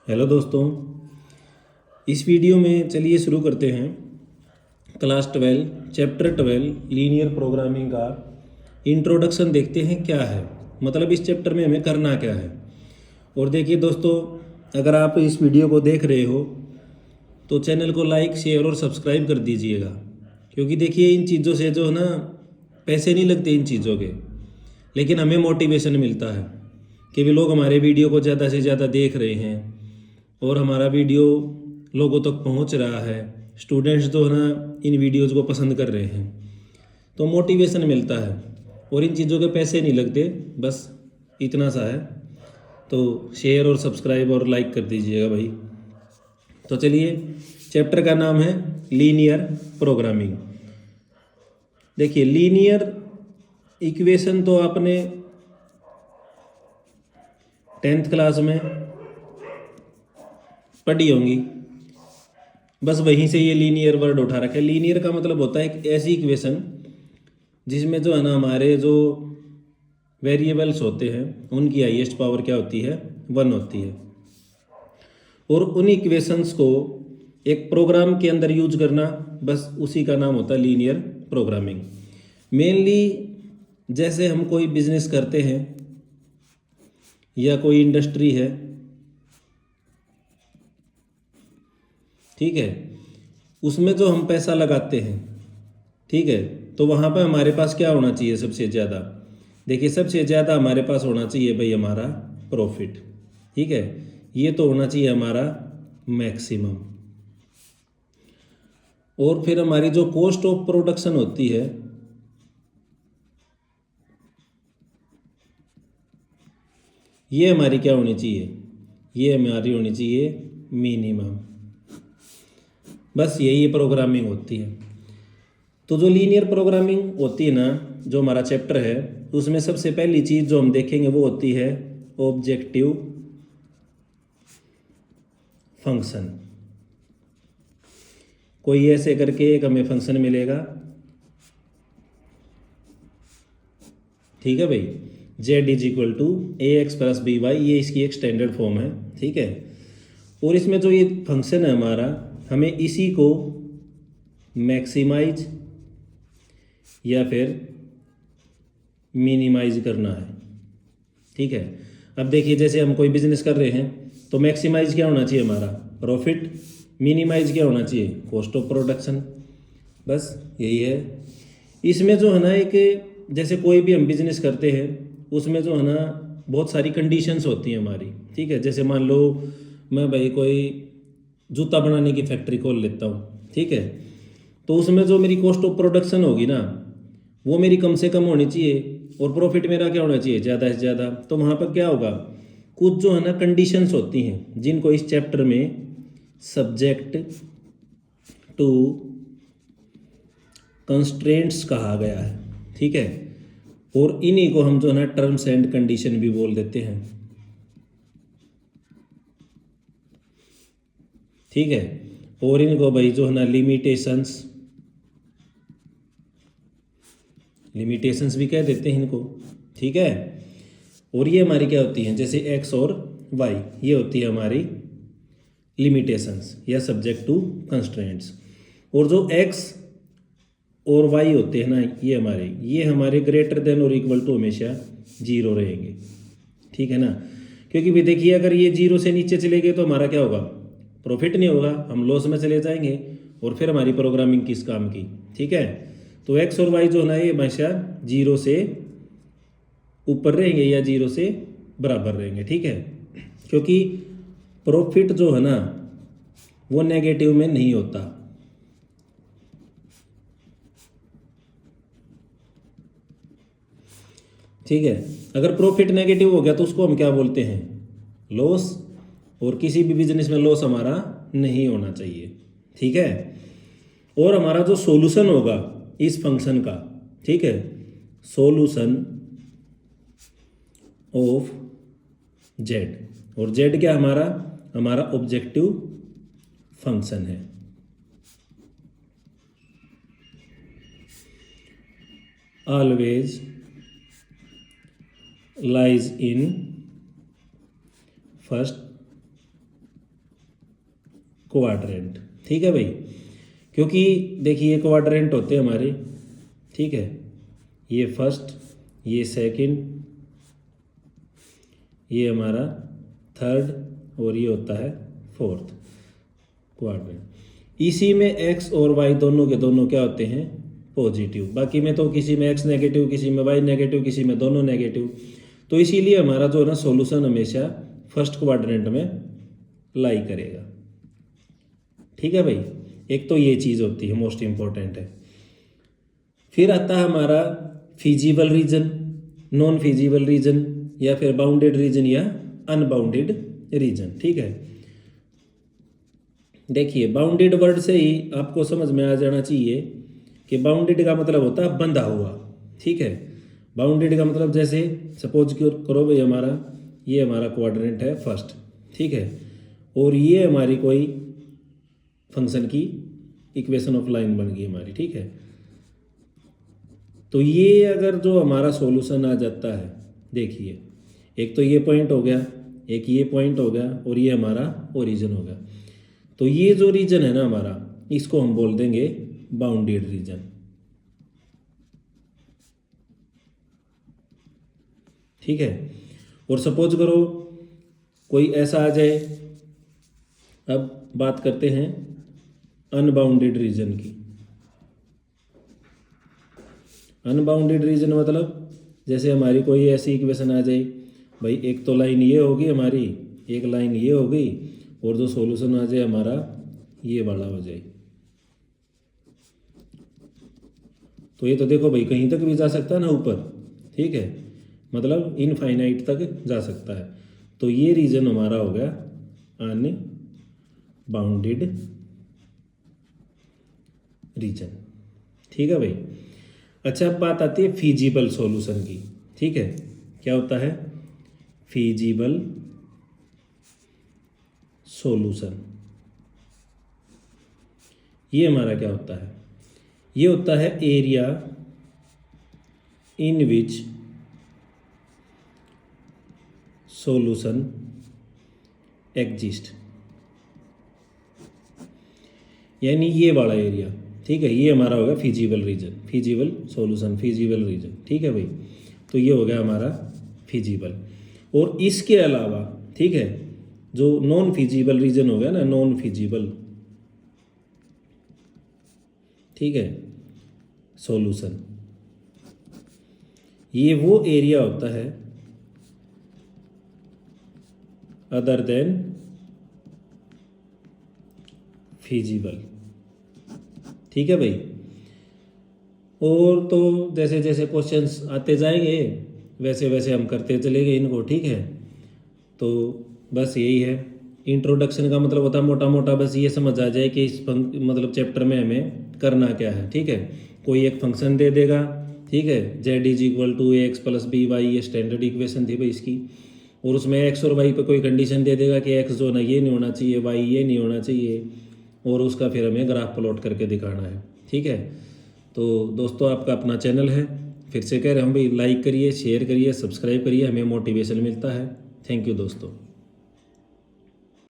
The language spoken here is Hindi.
हेलो दोस्तों, इस वीडियो में चलिए शुरू करते हैं क्लास 12 चैप्टर 12 लीनियर प्रोग्रामिंग का इंट्रोडक्शन। देखते हैं क्या है, मतलब इस चैप्टर में हमें करना क्या है। और देखिए दोस्तों, अगर आप इस वीडियो को देख रहे हो तो चैनल को लाइक शेयर और सब्सक्राइब कर दीजिएगा, क्योंकि देखिए इन चीज़ों से जो है ना, पैसे नहीं लगते इन चीज़ों के, लेकिन हमें मोटिवेशन मिलता है कि भी लोग हमारे वीडियो को ज़्यादा से ज़्यादा देख रहे हैं और हमारा वीडियो लोगों तक पहुंच रहा है। स्टूडेंट्स जो है ना इन वीडियोज़ को पसंद कर रहे हैं, तो मोटिवेशन मिलता है और इन चीज़ों के पैसे नहीं लगते, बस इतना सा है। तो शेयर और सब्सक्राइब और लाइक कर दीजिएगा भाई। तो चलिए, चैप्टर का नाम है लीनियर प्रोग्रामिंग। देखिए, लीनियर इक्वेशन तो आपने 10th क्लास में पढ़ी होंगी, बस वहीं से ये लीनियर वर्ड उठा रखा है। लीनियर का मतलब होता है एक ऐसी इक्वेशन जिसमें जो है ना हमारे जो वेरिएबल्स होते हैं उनकी हाईएस्ट पावर क्या होती है, 1 होती है। और उन इक्वेशंस को एक प्रोग्राम के अंदर यूज करना, बस उसी का नाम होता है लीनियर प्रोग्रामिंग। मेनली जैसे हम कोई बिजनेस करते हैं या कोई इंडस्ट्री है, ठीक है, उसमें जो हम पैसा लगाते हैं, ठीक है, तो वहाँ पर हमारे पास क्या होना चाहिए सबसे ज़्यादा। देखिए, सबसे ज़्यादा हमारे पास होना चाहिए भाई हमारा प्रॉफिट, ठीक है, ये तो होना चाहिए हमारा मैक्सिमम। और फिर हमारी जो कॉस्ट ऑफ प्रोडक्शन होती है, ये हमारी क्या होनी चाहिए, ये हमारी होनी चाहिए मिनिमम। बस यही प्रोग्रामिंग होती है। तो जो लीनियर प्रोग्रामिंग होती है ना, जो हमारा चैप्टर है, उसमें सबसे पहली चीज़ जो हम देखेंगे वो होती है ऑब्जेक्टिव फंक्शन। कोई ऐसे करके एक हमें फंक्शन मिलेगा, ठीक है भाई, z=ax+by, ये इसकी एक स्टैंडर्ड फॉर्म है, ठीक है। और इसमें जो ये फंक्शन है हमारा, हमें इसी को मैक्सिमाइज या फिर मिनिमाइज करना है, ठीक है। अब देखिए, जैसे हम कोई बिजनेस कर रहे हैं तो मैक्सिमाइज क्या होना चाहिए हमारा, प्रॉफिट। मिनिमाइज क्या होना चाहिए, कॉस्ट ऑफ प्रोडक्शन। बस यही है। इसमें जो है ना, एक जैसे कोई भी हम बिजनेस करते हैं उसमें जो है ना बहुत सारी कंडीशंस होती हैं हमारी, ठीक है। जैसे मान लो मैं भाई कोई जूता बनाने की फैक्ट्री खोल लेता हूँ, ठीक है, तो उसमें जो मेरी कॉस्ट ऑफ प्रोडक्शन होगी ना, वो मेरी कम से कम होनी चाहिए और प्रॉफिट मेरा क्या होना चाहिए, ज़्यादा से ज़्यादा। तो वहाँ पर क्या होगा, कुछ जो है ना कंडीशंस होती हैं जिनको इस चैप्टर में सब्जेक्ट टू कंस्ट्रेंट्स कहा गया है, ठीक है। और इन्हीं को हम जो है ना टर्म्स एंड कंडीशन भी बोल देते हैं, ठीक है। और इनको भाई जो है ना लिमिटेशंस भी कह देते हैं इनको, ठीक है। और ये हमारी क्या होती हैं, जैसे एक्स और वाई, ये होती है हमारी लिमिटेशंस या सब्जेक्ट टू कंस्ट्रेंट्स। और जो एक्स और वाई होते हैं ना, ये हमारे ग्रेटर देन और इक्वल टू हमेशा 0 रहेंगे, ठीक है ना। क्योंकि भी देखिए, अगर ये 0 से नीचे चले गए तो हमारा क्या होगा, प्रॉफिट नहीं होगा, हम लॉस में चले जाएंगे और फिर हमारी प्रोग्रामिंग किस काम की, ठीक है। तो एक्स और वाई जो है ना, ये हमेशा 0 से ऊपर रहेंगे या 0 से बराबर रहेंगे, ठीक है। क्योंकि प्रॉफिट जो है ना वो नेगेटिव में नहीं होता, ठीक है। अगर प्रॉफिट नेगेटिव हो गया तो उसको हम क्या बोलते हैं, लॉस। और किसी भी बिजनेस में लॉस हमारा नहीं होना चाहिए, ठीक है। और हमारा जो सॉल्यूशन होगा इस फंक्शन का, ठीक है, सॉल्यूशन ऑफ जेड। और जेड क्या हमारा, हमारा ऑब्जेक्टिव फंक्शन है। Always lies in first quadrant. ठीक है भाई, क्योंकि देखिए क्वाड्रेंट होते हैं हमारे, ठीक है, ये फर्स्ट, ये सेकंड, ये हमारा थर्ड और ये होता है फोर्थ क्वाड्रेंट। इसी में एक्स और वाई दोनों के दोनों क्या होते हैं, पॉजिटिव। बाकी में तो किसी में एक्स नेगेटिव, किसी में वाई नेगेटिव, किसी में दोनों नेगेटिव। तो इसीलिए हमारा जो है ना सॉल्यूशन हमेशा फर्स्ट क्वाड्रेंट में लाई करेगा। ठीक है भाई, एक तो ये चीज़ होती है, मोस्ट इम्पॉर्टेंट है। फिर आता है हमारा feasible region, non feasible region, या फिर बाउंडेड रीजन या अनबाउंडेड रीजन। ठीक है, देखिए बाउंडेड वर्ड से ही आपको समझ में आ जाना चाहिए कि बाउंडेड का मतलब होता है बंधा हुआ। ठीक है, बाउंडेड का मतलब जैसे सपोज करो भाई ये हमारा क्वाड्रेंट है फर्स्ट, ठीक है, और ये हमारी कोई फंक्शन की इक्वेशन ऑफ लाइन बन गई हमारी। ठीक है, तो ये अगर जो हमारा सॉल्यूशन आ जाता है, देखिए एक तो ये पॉइंट हो गया, एक ये पॉइंट हो गया, और ये हमारा ओरिजिन हो गया। तो ये जो रीजन है ना हमारा, इसको हम बोल देंगे बाउंडेड रीजन। ठीक है, और सपोज करो कोई ऐसा आ जाए, अब बात करते हैं अनबाउंडेड रीजन की। अनबाउंडेड रीजन मतलब जैसे हमारी कोई ऐसी इक्वेशन आ जाए, भाई एक तो लाइन ये होगी हमारी, एक लाइन ये हो गई, और जो सॉल्यूशन आ जाए हमारा ये वाला हो जाए। तो ये तो देखो भाई कहीं तक भी जा सकता है ना ऊपर। ठीक है, मतलब इनफाइनाइट तक जा सकता है। तो ये रीजन हमारा हो गया अनबाउंडेड रीजन। ठीक है भाई, अच्छा अब बात आती है फीजिबल सॉल्यूशन की। ठीक है, क्या होता है फीजिबल सॉल्यूशन? ये हमारा क्या होता है, ये होता है area in which solution exist, यानी ये वाला एरिया। ठीक है, ये हमारा होगा feasible region, feasible solution, feasible region. ठीक है भाई, तो ये हो गया हमारा फिजिबल। और इसके अलावा ठीक है, जो नॉन फिजिबल रीजन हो गया ना, नॉन फिजिबल, ठीक है, सॉल्यूशन, ये वो एरिया होता है अदर देन फिजिबल। ठीक है भाई, और तो जैसे जैसे क्वेश्चंस आते जाएंगे वैसे वैसे हम करते चलेंगे इनको। ठीक है, तो बस यही है। इंट्रोडक्शन का मतलब होता है मोटा मोटा बस ये समझ आ जाए कि इस मतलब चैप्टर में हमें करना क्या है। ठीक है, कोई एक फंक्शन दे देगा, ठीक है, z is equal to x plus b y, ये स्टैंडर्ड इक्वेशन थी भाई इसकी, और उसमें एक्स और वाई पे कोई कंडीशन दे देगा कि एक्स जो ना ये नहीं होना चाहिए, वाई ये नहीं होना चाहिए, और उसका फिर हमें ग्राफ प्लॉट करके दिखाना है। ठीक है, तो दोस्तों आपका अपना चैनल है, फिर से कह रहे हैं भाई लाइक करिए, शेयर करिए, सब्सक्राइब करिए, हमें मोटिवेशन मिलता है। थैंक यू दोस्तों।